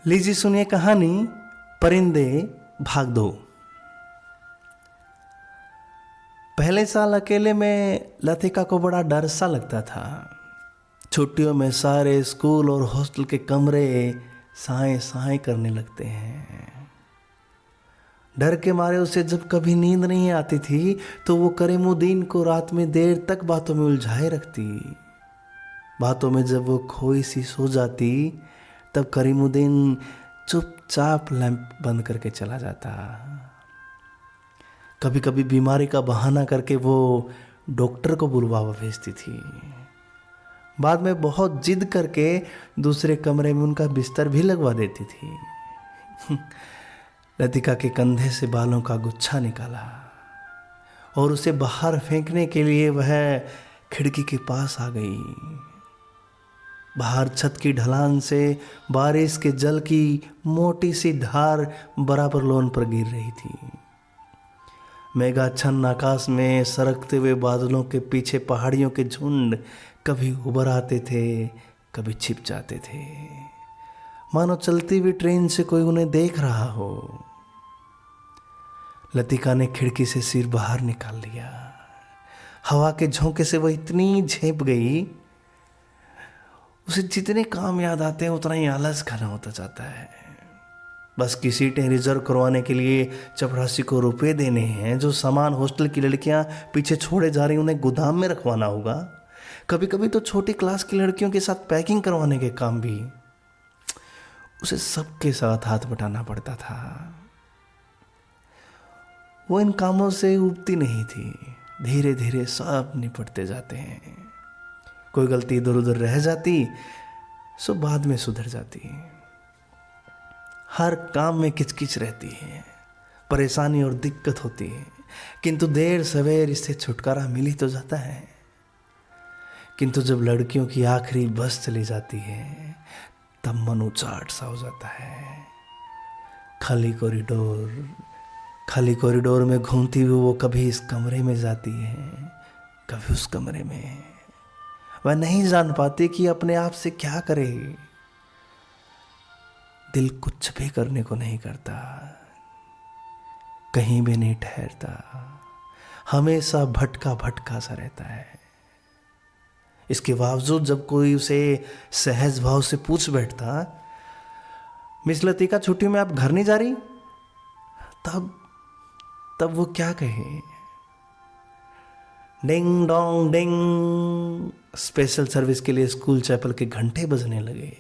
लीजिए सुनिए कहानी परिंदे भाग दो। पहले साल अकेले में लतिका को बड़ा डर सा लगता था। छुट्टियों में सारे स्कूल और हॉस्टल के कमरे साए साए करने लगते हैं। डर के मारे उसे जब कभी नींद नहीं आती थी तो वो करीमुद्दीन को रात में देर तक बातों में उलझाए रखती। बातों में जब वो खोई सी सो जाती तब करीमुद्दीन चुपचाप लैंप बंद करके चला जाता। कभी कभी बीमारी का बहाना करके वो डॉक्टर को बुलवावा भेजती थी। बाद में बहुत जिद करके दूसरे कमरे में उनका बिस्तर भी लगवा देती थी। लतिका के कंधे से बालों का गुच्छा निकाला और उसे बाहर फेंकने के लिए वह खिड़की के पास आ गई। बाहर छत की ढलान से बारिश के जल की मोटी सी धार बराबर लॉन पर गिर रही थी। मेघाच्छन्न आकाश में सरकते हुए बादलों के पीछे पहाड़ियों के झुंड कभी उभर आते थे, कभी छिप जाते थे, मानो चलती हुई ट्रेन से कोई उन्हें देख रहा हो। लतिका ने खिड़की से सिर बाहर निकाल लिया। हवा के झोंके से वह इतनी झेप गई, उसे जितने काम याद आते हैं उतना ही आलस खाना होता जाता है। बस की सीटें रिजर्व करवाने के लिए चपरासी को रुपए देने हैं, जो सामान हॉस्टल की लड़कियां पीछे छोड़े जा रही उन्हें गोदाम में रखवाना होगा। कभी कभी तो छोटी क्लास की लड़कियों के साथ पैकिंग करवाने के काम भी उसे सबके साथ हाथ बटाना पड़ता था। वो इन कामों से उबती नहीं थी। धीरे धीरे सब निपटते जाते हैं। कोई गलती इधर उधर रह जाती सो बाद में सुधर जाती। हर काम में किचकिच रहती है, परेशानी और दिक्कत होती है, किंतु देर सवेर इससे छुटकारा मिल ही तो जाता है। किंतु जब लड़कियों की आखिरी बस चली जाती है तब मन उचाट सा हो जाता है। खाली कॉरिडोर में घूमती हुई वो कभी इस कमरे में जाती है, कभी उस कमरे में। वह नहीं जान पाती कि अपने आप से क्या करे। दिल कुछ भी करने को नहीं करता, कहीं भी नहीं ठहरता, हमेशा भटका भटका सा रहता है। इसके बावजूद जब कोई उसे सहज भाव से पूछ बैठता, मिस लतिका छुट्टी में आप घर नहीं जा रही, तब वो क्या कहे? Ding dong ding, special service के लिए स्कूल चैपल के घंटे बजने लगे।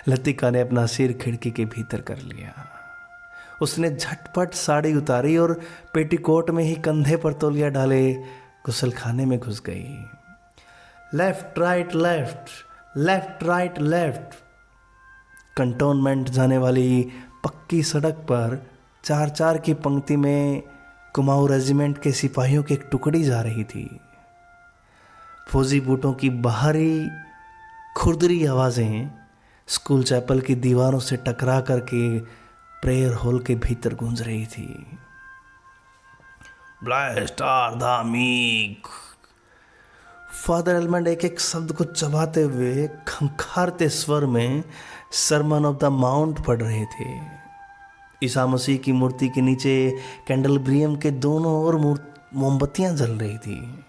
लतिका ने अपना सिर खिड़की के भीतर कर लिया। उसने झटपट साड़ी उतारी और पेटीकोट में ही कंधे पर तौलिया डाले गुसल खाने में घुस गई। Left right left, left right left. Cantonment जाने वाली पक्की सड़क पर 4-4 की पंक्ति में कुमाऊं रेजिमेंट के सिपाहियों की एक टुकड़ी जा रही थी। फौजी बूटों की बाहरी खुरदरी आवाज़ें स्कूल चैपल की दीवारों से टकरा करके प्रेयर हॉल के भीतर गूंज रही थी। Blessed are the meek. Father एलमंड एक एक शब्द को चबाते हुए खंखारते स्वर में सरमन ऑफ द माउंट पढ़ रहे थे। ईसा मसीह की मूर्ति के नीचे कैंडलब्रियम के दोनों ओर मोमबत्तियां जल रही थी,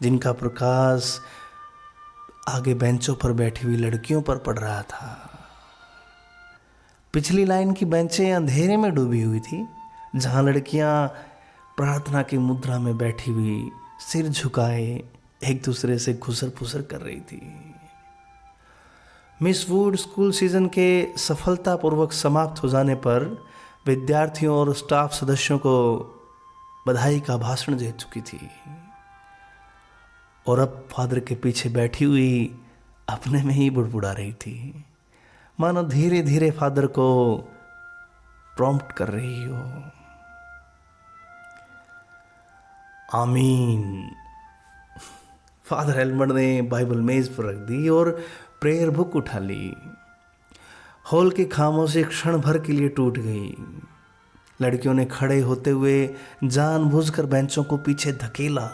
जिनका प्रकाश आगे बेंचों पर बैठी हुई लड़कियों पर पड़ रहा था। पिछली लाइन की बेंचें अंधेरे में डूबी हुई थी, जहां लड़कियां प्रार्थना की मुद्रा में बैठी हुई सिर झुकाए एक दूसरे से घुसर फुसर कर रही थी। मिस वुड स्कूल सीजन के सफलतापूर्वक समाप्त हो जाने पर विद्यार्थियों और स्टाफ सदस्यों को बधाई का भाषण दे चुकी थी और अब फादर के पीछे बैठी हुई अपने में ही बुड़बुड़ा रही थी, मानो धीरे धीरे फादर को प्रॉम्प्ट कर रही हो। आमीन। फादर एलमंड ने बाइबल मेज पर रख दी और प्रेयर बुक उठा ली। हॉल की खामोशी क्षण भर के लिए टूट गई। लड़कियों ने खड़े होते हुए जानबूझकर बेंचों को पीछे धकेला।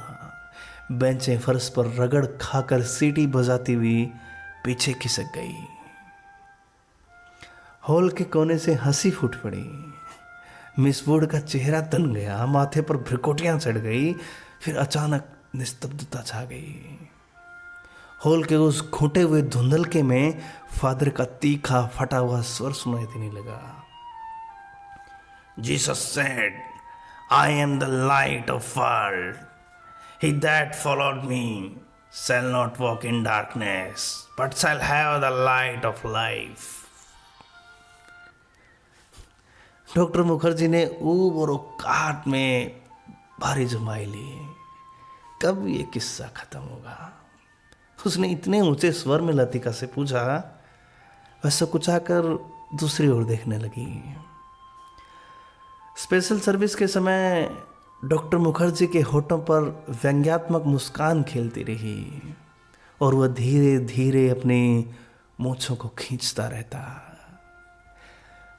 बेंचें फर्श पर रगड़ खाकर सीटी बजाती हुई पीछे खिसक गई। हॉल के कोने से हंसी फूट पड़ी। मिस वुड का चेहरा तन गया, माथे पर भ्रिकुटियां चढ़ गई, फिर अचानक निस्तब्धता छा गई। हॉल के उस घुटे हुए धुंधलके में फादर का तीखा फटा हुआ स्वर सुनाई देने लगा। Jesus said, I am the light of world, he that followed me shall not walk in darkness but shall have the light of life। Doctor Mukherjee ने ऊब और उकहाट में भारी जमाई ली। कब ये किस्सा खत्म होगा? उसने इतने ऊंचे स्वर में लतिका से पूछा। वह सकुचाकर दूसरी ओर देखने लगी। स्पेशल सर्विस के समय डॉक्टर मुखर्जी के होठों पर व्यंग्यात्मक मुस्कान खेलती रही और वह धीरे धीरे अपनी मूंछों को खींचता रहता।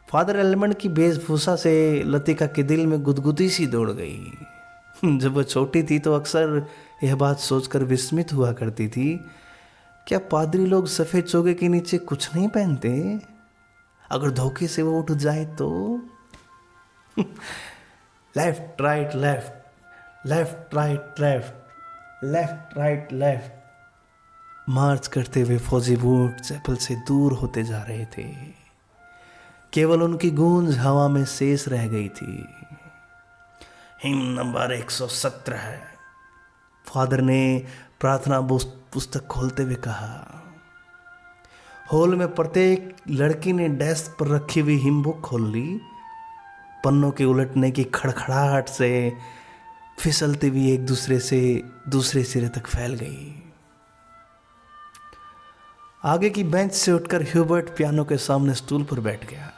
फादर एलिमेंट की वेशभूषा से लतिका के दिल में गुदगुदी सी दौड़ गई। जब वह छोटी थी तो अक्सर यह बात सोचकर विस्मित हुआ करती थी, क्या पादरी लोग सफ़ेद चोगे के नीचे कुछ नहीं पहनते? अगर धोखे से वो उठ जाए तो? Left right left, left right left, left right left. March करते हुए फौजी बूट चैपल से दूर होते जा रहे थे। केवल उनकी गूंज हवा में शेष रह गई थी। हिम नंबर 117 है, फादर ने प्रार्थना पुस्तक खोलते हुए कहा। हॉल में प्रत्येक लड़की ने डेस्क पर रखी हुई हिम बुक खोल ली। पन्नों के उलटने की खड़खड़ाहट से फिसलती हुई एक दूसरे से दूसरे सिरे तक फैल गई। आगे की बेंच से उठकर ह्यूबर्ट पियानो के सामने स्टूल पर बैठ गया।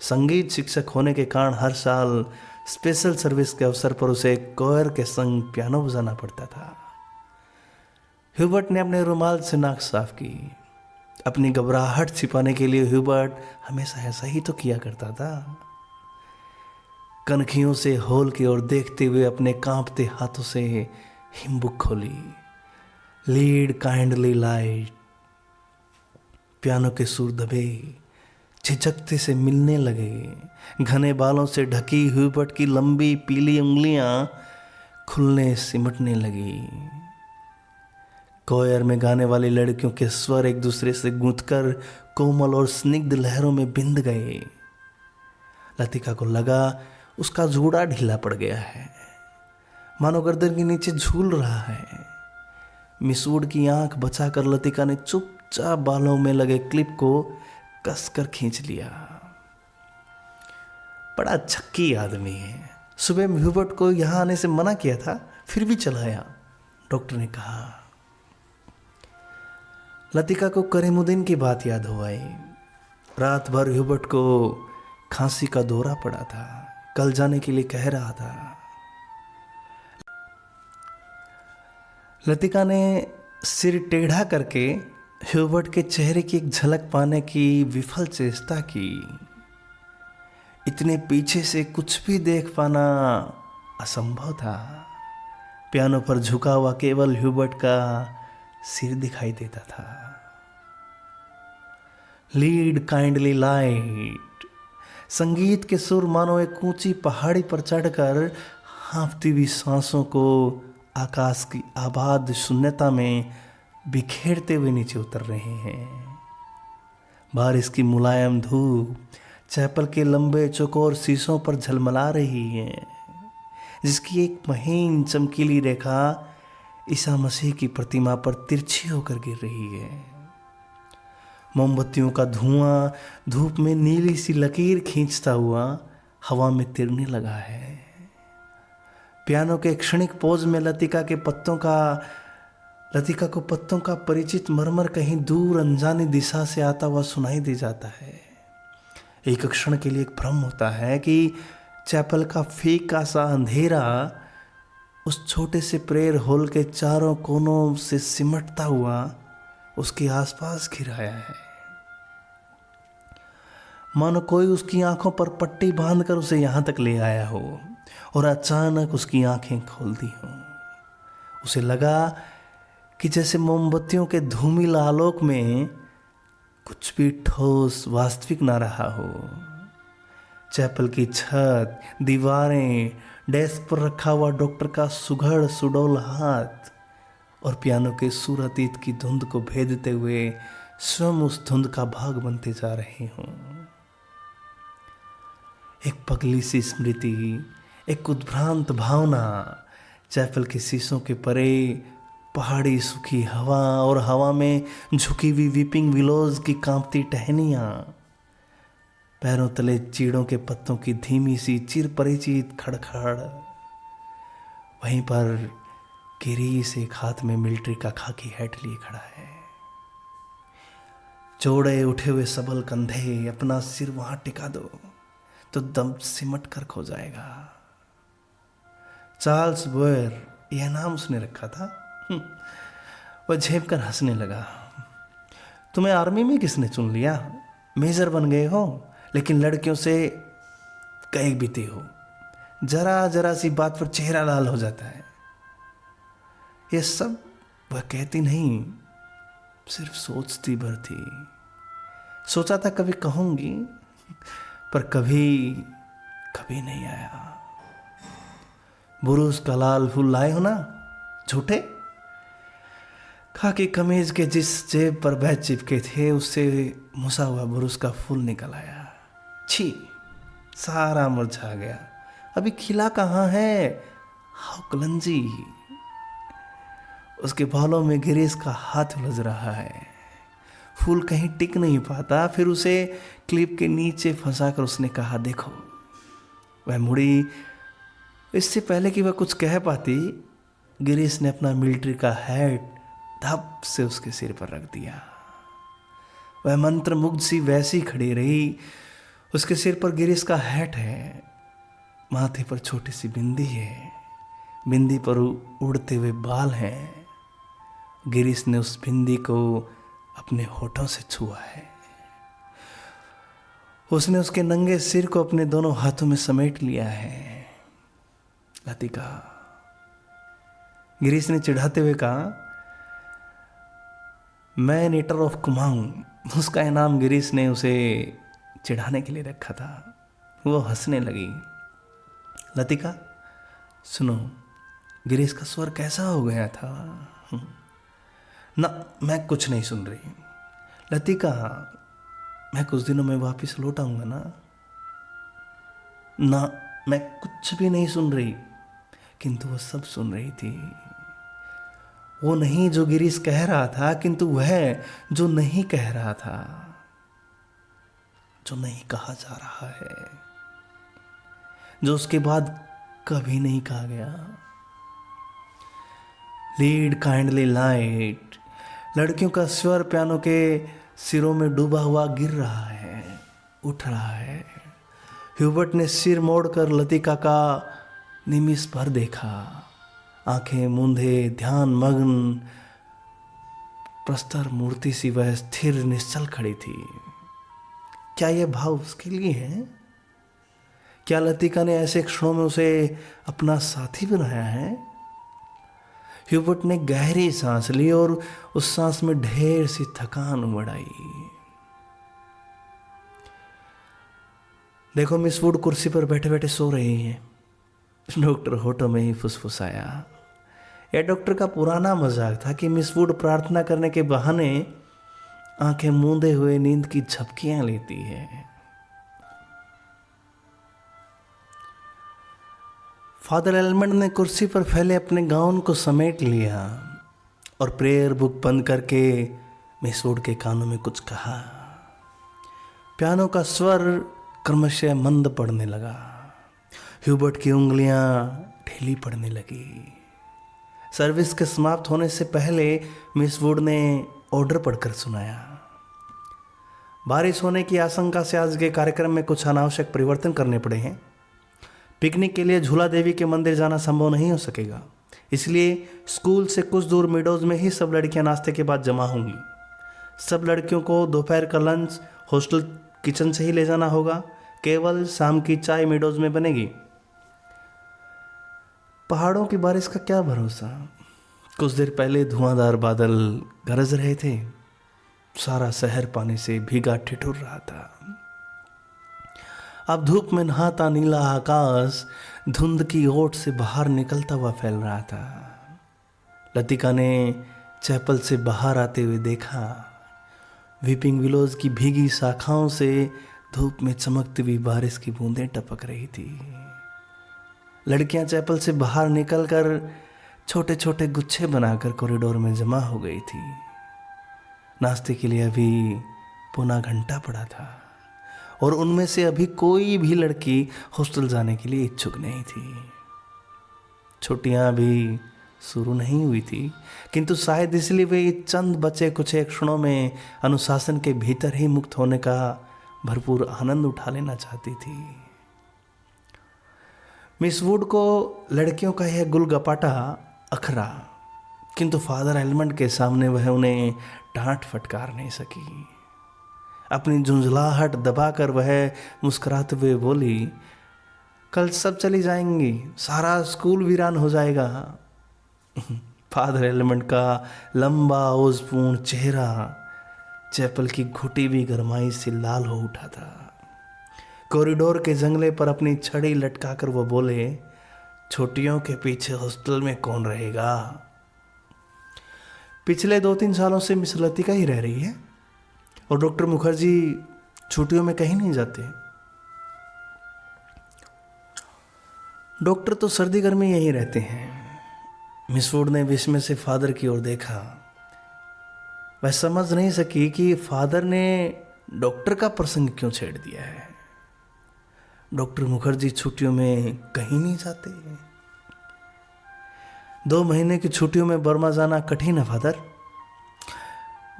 संगीत शिक्षक होने के कारण हर साल स्पेशल सर्विस के अवसर पर उसे कोयर के संग पियानो बजाना पड़ता था। ह्यूबर्ट ने अपने रुमाल से नाक साफ की। अपनी घबराहट छिपाने के लिए ह्यूबर्ट हमेशा ऐसा ही तो किया करता था। कनखियों से हॉल की ओर देखते हुए अपने कांपते हाथों से हिम बुक खोली। Lead kindly light. पियानो के सुर दबे, झिझकते से मिलने लगे। घने बालों से ढकी ह्यूबर्ट की लंबी पीली उंगलियां खुलने सिमटने लगी। कोयर में गाने वाली लड़कियों के स्वर एक दूसरे से गूंथकर कोमल और स्निग्ध लहरों में बिंध गए। लतिका को लगा उसका जूड़ा ढीला पड़ गया है, मानो गर्दन के नीचे झूल रहा है। मिस वुड की आंख बचाकर लतिका ने चुपचाप बालों में लगे क्लिप को कसकर खींच लिया। बड़ा छक्की आदमी है, सुबह में ह्यूबर्ट को यहां आने से मना किया था, फिर भी चला आया, डॉक्टर ने कहा। लतिका को करीमुद्दीन की बात याद हो आई। रात भर ह्यूबर्ट को खांसी का दौरा पड़ा था, कल जाने के लिए कह रहा था। लतिका ने सिर टेढ़ा करके ह्यूबर्ट के चेहरे की एक झलक पाने की विफल चेष्टा की। इतने पीछे से कुछ भी देख पाना असंभव था। पियानो पर झुका हुआ केवल ह्यूबर्ट का सिर दिखाई देता था। Lead kindly light. संगीत के सुर मानो एक ऊंची पहाड़ी पर चढ़कर हाँफती हुई सांसों को आकाश की आबाद शून्यता में बिखेरते हुए नीचे उतर रहे हैं। बारिश की मुलायम धूप चैपल के लंबे चौकोर शीशों पर झलमला रही है, जिसकी एक महीन चमकीली रेखा ईसा मसीह की प्रतिमा पर तिरछी होकर गिर रही है। मोमबत्तियों का धुआं धूप में नीली सी लकीर खींचता हुआ हवा में तिरने लगा है। पियानो के क्षणिक पोज में लतिका को पत्तों का परिचित मरमर कहीं दूर अनजानी दिशा से आता हुआ सुनाई दे जाता है। एक क्षण के लिए एक भ्रम होता है कि चैपल का फीका सा अंधेरा उस छोटे से प्रेयर हॉल के चारों कोनों से सिमटता हुआ उसके आसपास घिर आया है, मानो कोई उसकी आंखों पर पट्टी बांधकर उसे यहां तक ले आया हो और अचानक उसकी आंखें खोल दी हों। उसे लगा कि जैसे मोमबत्तियों के धूमिल आलोक में कुछ भी ठोस वास्तविक ना रहा हो। चैपल की छत, दीवारें, डेस्क पर रखा हुआ डॉक्टर का सुघड़ सुडौल हाथ और पियानो के सुर अतीत की धुंध को भेदते हुए स्वयं उस धुंध का भाग बनते जा रहे हों। एक पगली सी स्मृति, एक उद्भ्रांत भावना, चैपल के शीशों के परे पहाड़ी सूखी हवा और हवा में झुकी हुई वीपिंग विलोज की कांपती टहनियाँ, पैरों तले चीड़ों के पत्तों की धीमी सी चिर परिचित खड़खड़। वहीं पर गिरीश एक हाथ में मिलिट्री का खाकी हैट लिए खड़ा है, चौड़े उठे हुए सबल कंधे, अपना सिर वहां टिका दो तो दम सिमट कर खो जाएगा। चार्ल्स बोयर, यह नाम उसने रखा था। वह झेप कर हंसने लगा। तुम्हें आर्मी में किसने चुन लिया? मेजर बन गए हो, लेकिन लड़कियों से कई बीते हो। जरा जरा सी बात पर चेहरा लाल हो जाता है। यह सब वह कहती नहीं, सिर्फ सोचती भर थी। सोचा था कभी कहूंगी, पर कभी नहीं आया। बुरुस का लाल फूल लाए हो ना? झूठे। खाकी कमीज के जिस जेब पर बैच चिपके थे उससे मुसा हुआ बुरुस का फूल निकल आया। छी, सारा मुरझा गया। अभी खिला कहाँ है? हाउ कलंजी। उसके बालों में गिरीश का हाथ उलझ रहा है। फूल कहीं टिक नहीं पाता। फिर उसे क्लिप के नीचे फंसाकर उसने कहा, देखो। वह मुड़ी। इससे पहले कि वह कुछ कह पाती, गिरीश ने अपना मिलिट्री का हैट धप से उसके सिर पर रख दिया। वह मंत्रमुग्ध सी वैसी खड़ी रही। उसके सिर पर गिरीश का हैट है, माथे पर छोटी सी बिंदी है, बिंदी पर उड़ते हुए बाल हैं। गिरीश ने उस बिंदी को अपने होठों से छुआ है। उसने उसके नंगे सिर को अपने दोनों हाथों में समेट लिया है। लतिका, गिरीश ने चिढ़ाते हुए कहा, मैं नेटर ऑफ कुमाऊं। उसका इनाम गिरीश ने उसे चिढ़ाने के लिए रखा था। वो हंसने लगी। लतिका, सुनो, गिरीश का स्वर कैसा हो गया था? ना, मैं कुछ नहीं सुन रही। लतिका, मैं कुछ दिनों में वापस लौट आऊंगा ना? ना, मैं कुछ भी नहीं सुन रही। किंतु वो सब सुन रही थी। वो नहीं जो गिरीश कह रहा था, किंतु वह जो नहीं कह रहा था, जो नहीं कहा जा रहा है, जो उसके बाद कभी नहीं कहा गया। Lead kindly light. लड़कियों का स्वर पियानो के सिरों में डूबा हुआ गिर रहा है, उठ रहा है। ह्यूबर्ट ने सिर मोड़कर लतिका का निमिष भर देखा। आंखें मूंधे, ध्यान मग्न, प्रस्तर मूर्ति सी वह स्थिर निश्चल खड़ी थी। क्या यह भाव उसके लिए है? क्या लतिका ने ऐसे क्षणों में उसे अपना साथी बनाया है? ह्यूबर्ट ने गहरी सांस ली और उस सांस में ढेर सी थकान उमड़ आई। देखो, मिस वुड कुर्सी पर बैठे बैठे सो रही हैं। डॉक्टर होठों में ही फुसफुसाया। यह डॉक्टर का पुराना मजाक था कि मिस वुड प्रार्थना करने के बहाने आंखें मूंदे हुए नींद की झपकियां लेती है। फादर एलमंड ने कुर्सी पर फैले अपने गाउन को समेट लिया और प्रेयर बुक बंद करके मिस वुड के कानों में कुछ कहा। पियानो का स्वर क्रमशः मंद पड़ने लगा। ह्यूबर्ट की उंगलियां ढीली पड़ने लगी। सर्विस के समाप्त होने से पहले मिस वुड ने ऑर्डर पढ़कर सुनाया। बारिश होने की आशंका से आज के कार्यक्रम में कुछ अनावश्यक परिवर्तन करने पड़े हैं। पिकनिक के लिए झूला देवी के मंदिर जाना संभव नहीं हो सकेगा, इसलिए स्कूल से कुछ दूर मिडोज में ही सब लड़कियां नाश्ते के बाद जमा होंगी। सब लड़कियों को दोपहर का लंच हॉस्टल किचन से ही ले जाना होगा। केवल शाम की चाय मिडोज में बनेगी। पहाड़ों की बारिश का क्या भरोसा? कुछ देर पहले धुआंधार बादल गरज रहे थे। सारा शहर पानी से भीगा ठिठुर रहा था। अब धूप में नहाता नीला आकाश धुंध की ओट से बाहर निकलता हुआ फैल रहा था। लतिका ने चैपल से बाहर आते हुए देखा। वीपिंग विलोज की भीगी शाखाओं से धूप में चमकती हुई बारिश की बूंदें टपक रही थी। लड़कियां चैपल से बाहर निकलकर छोटे छोटे गुच्छे बनाकर कॉरिडोर में जमा हो गई थी। नाश्ते के लिए अभी पौना घंटा पड़ा था और उनमें से अभी कोई भी लड़की हॉस्टल जाने के लिए इच्छुक नहीं थी। छुट्टियां अभी शुरू नहीं हुई थी, किंतु शायद इसलिए वे चंद बचे कुछ क्षणों में अनुशासन के भीतर ही मुक्त होने का भरपूर आनंद उठा लेना चाहती थी। मिस वुड को लड़कियों का यह गुलगपाटा अखरा, किंतु फादर एलमंड के सामने वह उन्हें डांट फटकार नहीं सकी। अपनी झुंझलाहट दबाकर वह मुस्कुराते हुए बोली, कल सब चली जाएंगी, सारा स्कूल वीरान हो जाएगा। फादर एलमंड का लंबा ओजपूर्ण चेहरा चैपल की घुटी हुई गरमाई से लाल हो उठा था। कॉरिडोर के जंगले पर अपनी छड़ी लटकाकर वो बोले, छोटियों के पीछे हॉस्टल में कौन रहेगा? पिछले 2-3 सालों से मिस लतिका ही रह रही है और डॉक्टर मुखर्जी छुट्टियों में कहीं नहीं जाते। डॉक्टर तो सर्दी गर्मी यहीं रहते हैं। मिस वुड ने विस्मय से फादर की ओर देखा। वह समझ नहीं सकी कि फादर ने डॉक्टर का प्रसंग क्यों छेड़ दिया है। डॉक्टर मुखर्जी छुट्टियों में कहीं नहीं जाते। 2 महीने की छुट्टियों में बर्मा जाना कठिन है फादर।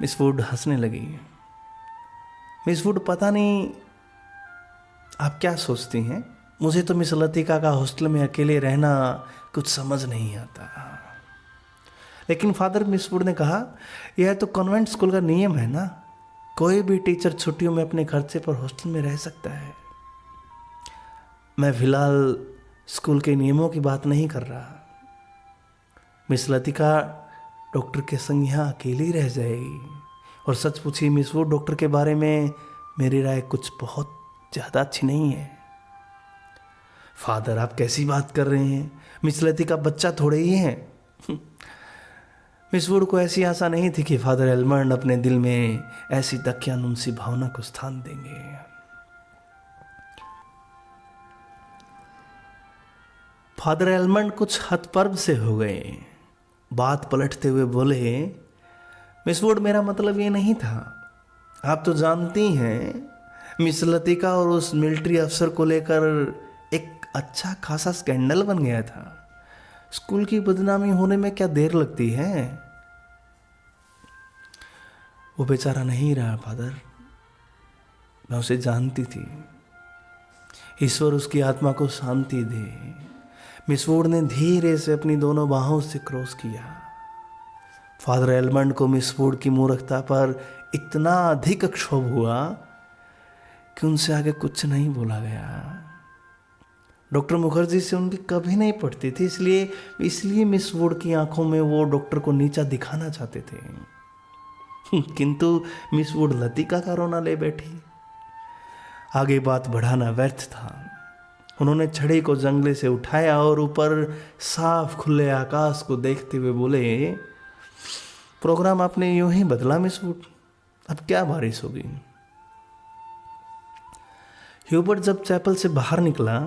मिस वुड हंसने लगी। मिस वुड, पता नहीं आप क्या सोचती हैं, मुझे तो मिस लतिका का हॉस्टल में अकेले रहना कुछ समझ नहीं आता। लेकिन फादर, मिस वुड ने कहा, यह तो कॉन्वेंट स्कूल का नियम है ना, कोई भी टीचर छुट्टियों में अपने खर्चे पर हॉस्टल में रह सकता है। मैं फिलहाल स्कूल के नियमों की बात नहीं कर रहा। मिस लतिका डॉक्टर के संग यहाँ अकेली रह जाएगी। और सच पूछी मिस वुड, डॉक्टर के बारे में मेरी राय कुछ बहुत ज़्यादा अच्छी नहीं है। फादर, आप कैसी बात कर रहे हैं? मिस लतिका बच्चा थोड़े ही है। मिस वुड को ऐसी आशा नहीं थी कि फादर एलमंड अपने दिल में ऐसी दकियानुसी भावना को स्थान देंगे। फादर एलमंड कुछ हतप्रभ से हो गए। बात पलटते हुए बोले, मिस वुड, मेरा मतलब ये नहीं था। आप तो जानती हैं मिस लतिका और उस मिलिट्री अफसर को लेकर एक अच्छा खासा स्कैंडल बन गया था। स्कूल की बदनामी होने में क्या देर लगती है? वो बेचारा नहीं रहा फादर, मैं उसे जानती थी। ईश्वर उसकी आत्मा को शांति दे। मिस वुड ने धीरे से अपनी दोनों बाहों से क्रॉस किया। फादर एलमंड को मिस वुड की मूर्खता पर इतना अधिक क्षोभ हुआ कि उनसे आगे कुछ नहीं बोला गया। डॉक्टर मुखर्जी से उनकी कभी नहीं पड़ती थी, इसलिए मिस वुड की आंखों में वो डॉक्टर को नीचा दिखाना चाहते थे। किंतु मिस वुड लतिका का रोना ले बैठी। आगे बात बढ़ाना व्यर्थ था। उन्होंने छड़ी को जंगले से उठाया और ऊपर साफ खुले आकाश को देखते हुए बोले, प्रोग्राम आपने यूं ही बदला मिस वुड, अब क्या बारिश होगी। ह्यूबर्ट जब चैपल से बाहर निकला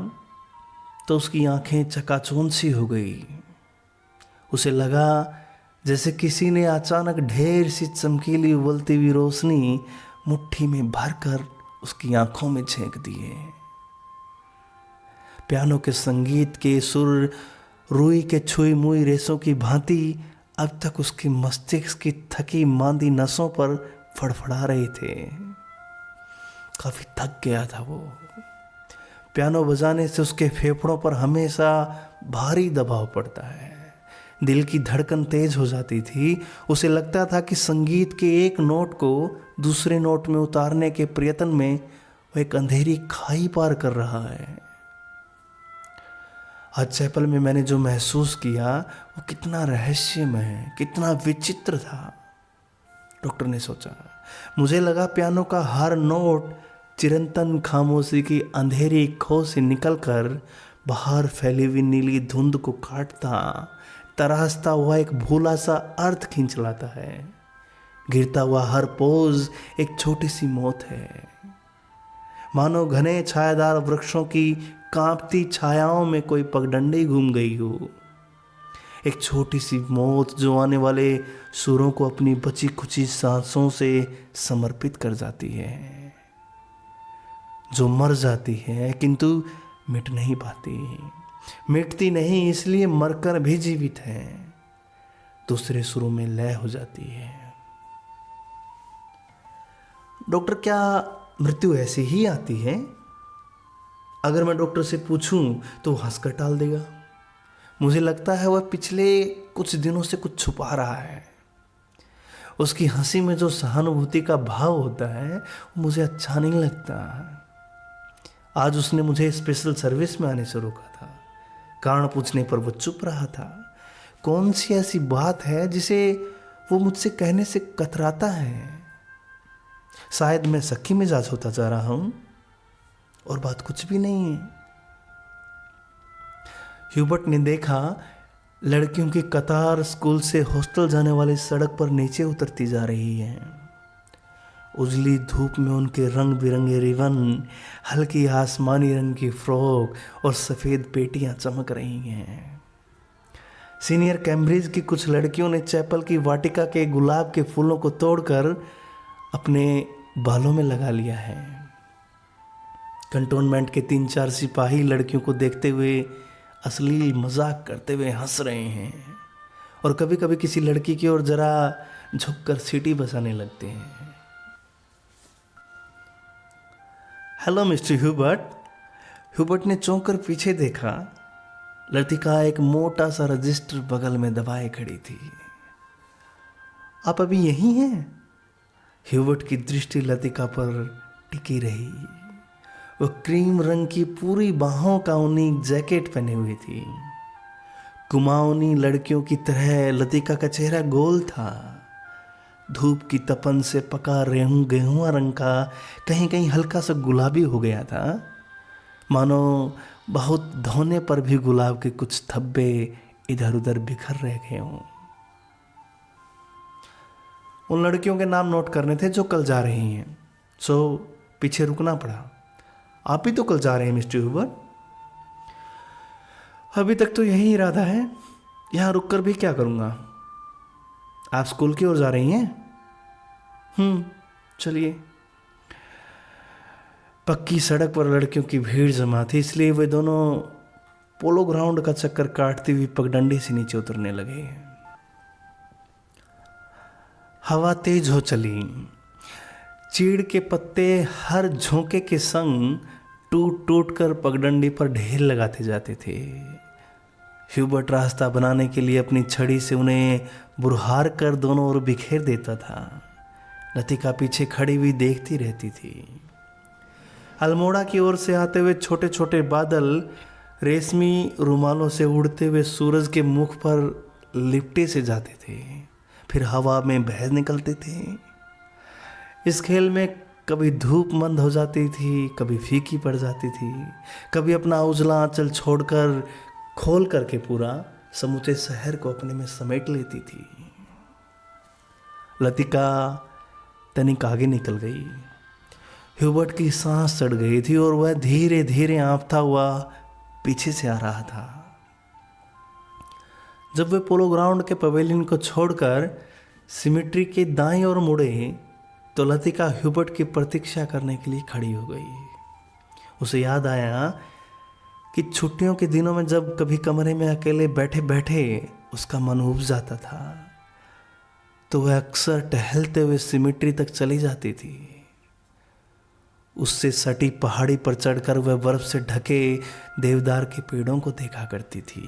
तो उसकी आंखें चकाचौंध सी हो गई। उसे लगा जैसे किसी ने अचानक ढेर सी चमकीली उबलती हुई रोशनी मुट्ठी में भरकर उसकी आंखों में झेंक दिए। पियानो के संगीत के सुर रुई के छुई मुई रेसों की भांति अब तक उसके मस्तिष्क की थकी मांदी नसों पर फड़फड़ा रहे थे। काफी थक गया था वो। पियानो बजाने से उसके फेफड़ों पर हमेशा भारी दबाव पड़ता है। दिल की धड़कन तेज हो जाती थी। उसे लगता था कि संगीत के एक नोट को दूसरे नोट में उतारने के प्रयत्न में वो एक अंधेरी खाई पार कर रहा है। आज चैपल में मैंने जो महसूस किया वो कितना रहस्यमय, कितना विचित्र था। डॉक्टर ने सोचा, मुझे लगा पियानो का हर नोट चिरंतन खामोशी की अंधेरी खो से निकलकर बाहर फैली हुई नीली धुंध को काटता, तराशता हुआ एक भूला सा अर्थ खींच लाता है। गिरता हुआ हर पोज एक छोटी सी मौत है, मानो घने छायादार वृक्षों की कांपती छायाओं में कोई पगडंडी घूम गई हो। एक छोटी सी मौत जो आने वाले सुरों को अपनी बची खुची सांसों से समर्पित कर जाती है, जो मर जाती है किंतु मिट नहीं पाती। मिटती नहीं इसलिए मरकर भी जीवित है, दूसरे सुरों में लय हो जाती है। डॉक्टर, क्या मृत्यु ऐसी ही आती है? अगर मैं डॉक्टर से पूछूं तो हंसकर टाल देगा। मुझे लगता है वह पिछले कुछ दिनों से कुछ छुपा रहा है। उसकी हंसी में जो सहानुभूति का भाव होता है वो मुझे अच्छा नहीं लगता। आज उसने मुझे स्पेशल सर्विस में आने से रोका था। कारण पूछने पर वो चुप रहा था। कौन सी ऐसी बात है जिसे वो मुझसे कहने से कतराता है? शायद मैं सख्ती मिजाज होता जा रहा हूं और बात कुछ भी नहीं है। ह्यूबर्ट ने देखा लड़कियों की कतार स्कूल से हॉस्टल जाने वाली सड़क पर नीचे उतरती जा रही है। उजली धूप में उनके रंग बिरंगे रिबन, हल्की आसमानी रंग की फ्रॉक और सफ़ेद पेटियां चमक रही हैं। सीनियर कैम्ब्रिज की कुछ लड़कियों ने चैपल की वाटिका के गुलाब के फूलों को तोड़कर अपने बालों में लगा लिया है। कंटोनमेंट के 3-4 सिपाही लड़कियों को देखते हुए अश्लील मजाक करते हुए हंस रहे हैं और कभी कभी किसी लड़की की ओर जरा झुककर सीटी बजाने लगते हैं। Hello mister Hubert. ह्यूबर्ट ने चौंक कर पीछे देखा। लतिका एक मोटा सा रजिस्टर बगल में दबाए खड़ी थी। आप अभी यहीं हैं? ह्यूबर्ट की दृष्टि लतिका पर टिकी रही। वह क्रीम रंग की पूरी बाहों का ऊनी जैकेट पहने हुई थी। कुमाऊनी लड़कियों की तरह लतिका का चेहरा गोल था। धूप की तपन से पका गेहुआ रंग का कहीं कहीं हल्का सा गुलाबी हो गया था, मानो बहुत धोने पर भी गुलाब के कुछ धब्बे इधर उधर बिखर रह गए हों। उन लड़कियों के नाम नोट करने थे जो कल जा रही हैं, सो पीछे रुकना पड़ा। आप ही तो कल जा रहे हैं मिस्टर ह्यूबर्ट? अभी तक तो यही इरादा है। यहाँ रुककर भी क्या करूँगा? आप स्कूल की ओर जा रही हैं? चलिए। पक्की सड़क पर लड़कियों की भीड़ जमा थी, इसलिए वे दोनों पोलो ग्राउंड का चक्कर काटती हुई पगडंडी से नीचे उतरने लगे। हवा तेज हो चली। चीड़ के पत्ते हर झोंके के संग टूट टूट कर पगडंडी पर ढेर लगाते जाते थे। ह्यूबर्ट रास्ता बनाने के लिए अपनी छड़ी से उन्हें बुरहार कर दोनों ओर बिखेर देता था। लतिका पीछे खड़ी हुई देखती रहती थी। अल्मोड़ा की ओर से आते हुए छोटे छोटे बादल रेशमी रुमालों से उड़ते हुए सूरज के मुख पर लिपटे से जाते थे, फिर हवा में बह निकलते थे। इस खेल में कभी धूप मंद हो जाती थी, कभी फीकी पड़ जाती थी, कभी अपना उजला आंचल छोड़कर खोल करके पूरा समूचे शहर को अपने में समेट लेती थी। लतिका तनिक आगे निकल गई। ह्यूबर्ट की सांस चढ़ गई थी और वह धीरे धीरे आंफता हुआ पीछे से आ रहा था। जब वे पोलो ग्राउंड के पवेलियन को छोड़कर सिमेट्री के दाईं ओर मुड़े तो लतिका ह्यूबर्ट की प्रतीक्षा करने के लिए खड़ी हो गई। उसे याद आया कि छुट्टियों के दिनों में जब कभी कमरे में अकेले बैठे बैठे उसका मन उब जाता था तो वह अक्सर टहलते हुए सिमेट्री तक चली जाती थी। उससे सटी पहाड़ी पर चढ़कर वह बर्फ से ढके देवदार के पेड़ों को देखा करती थी।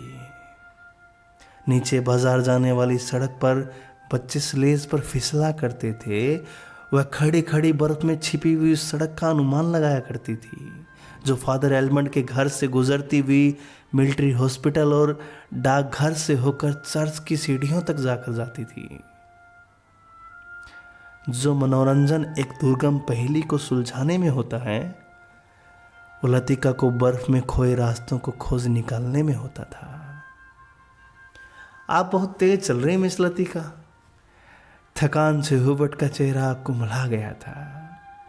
नीचे बाजार जाने वाली सड़क पर बच्चे स्लेज पर फिसला करते थे। वह खड़ी खड़ी बर्फ में छिपी हुई सड़क का अनुमान लगाया करती थी जो फादर एलमंड के घर से गुजरती हुई मिलिट्री हॉस्पिटल और डाकघर से होकर चर्च की सीढ़ियों तक जाकर जाती थी। जो मनोरंजन एक दुर्गम पहेली को सुलझाने में होता है, वो लतिका को बर्फ में खोए रास्तों को खोज निकालने में होता था। आप बहुत तेज चल रही मिस लतिका। थकान से हुबर्ट का चेहरा कुम्हला गया था,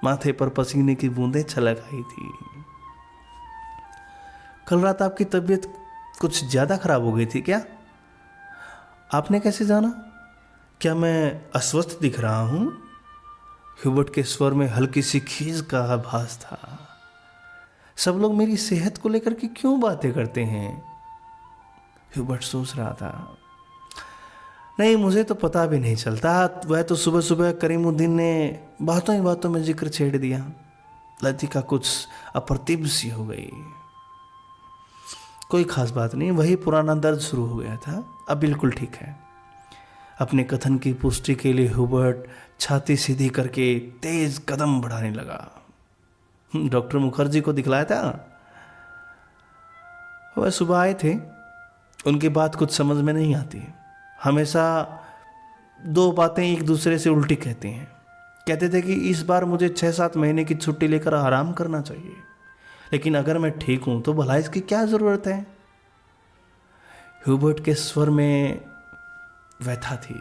माथे पर पसीने की बूंदें छलक आई थी। कल रात आपकी तबीयत कुछ ज्यादा खराब हो गई थी क्या? आपने कैसे जाना? क्या मैं अस्वस्थ दिख रहा हूं? ह्यूबर्ट के स्वर में हल्की सी खीज का आभास था। सब लोग मेरी सेहत को लेकर के क्यों बातें करते हैं? ह्यूबर्ट सोच रहा था। नहीं, मुझे तो पता भी नहीं चलता। वह तो सुबह सुबह करीमुद्दीन ने बातों ही बातों में जिक्र छेड़ दिया। लतिका कुछ अप्रतिभ सी हो गई। कोई खास बात नहीं, वही पुराना दर्द शुरू हो गया था, अब बिल्कुल ठीक है। अपने कथन की पुष्टि के लिए हुबर्ट छाती सीधी करके तेज कदम बढ़ाने लगा। डॉक्टर मुखर्जी को दिखलाया था? वह सुबह आए थे। उनकी बात कुछ समझ में नहीं आती। हमेशा दो बातें एक दूसरे से उल्टी कहते हैं। कहते थे कि इस बार मुझे 6-7 महीने की छुट्टी लेकर आराम करना चाहिए, लेकिन अगर मैं ठीक हूं तो भला इसकी क्या जरूरत है? ह्यूबर्ट के स्वर में व्यथा थी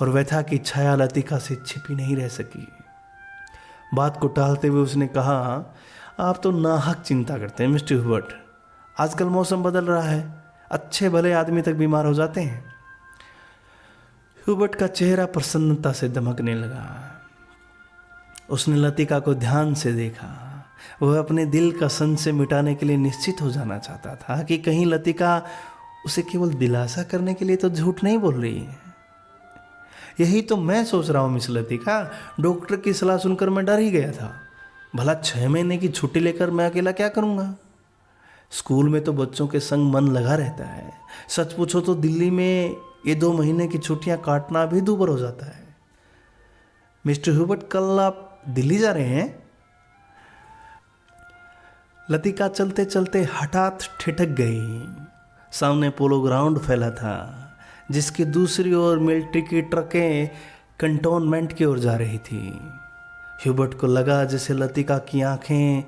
और व्यथा की छाया लतिका से छिपी नहीं रह सकी। बात को टालते हुए उसने कहा, आप तो नाहक चिंता करते हैं मिस्टर ह्यूबर्ट। आजकल मौसम बदल रहा है, अच्छे भले आदमी तक बीमार हो जाते हैं। ह्यूबर्ट का चेहरा प्रसन्नता से दमकने लगा। उसने लतिका को ध्यान से देखा। वह अपने दिल का संशय मिटाने के लिए निश्चित हो जाना चाहता था कि कहीं लतिका उसे केवल दिलासा करने के लिए तो झूठ नहीं बोल रही है। यही तो मैं सोच रहा हूँ मिस लतिका। डॉक्टर की सलाह सुनकर मैं डर ही गया था। भला 6 महीने की छुट्टी लेकर मैं अकेला क्या करूँगा? स्कूल में तो बच्चों के संग मन लगा रहता है। सच पूछो तो दिल्ली में ये 2 महीने की छुट्टियां काटना भी दूभर हो जाता है। मिस्टर ह्यूबर्ट, कल आप दिल्ली जा रहे हैं? लतिका चलते चलते हठात ठिठक गई। सामने पोलो ग्राउंड फैला था, जिसकी दूसरी ओर मिलिट्री की ट्रकें कंटोनमेंट की ओर जा रही थी। ह्यूबर्ट को लगा जैसे लतिका की आंखें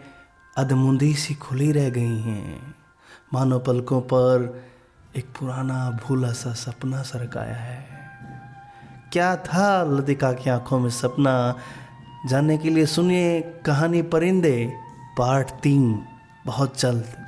अधमुंदी सी खुली रह गई हैं, मानो पलकों पर एक पुराना भूला सा सपना सरकाया है। क्या था लतिका की आंखों में सपना, जानने के लिए सुनिए कहानी परिंदे पार्ट 3 बहुत जल्द।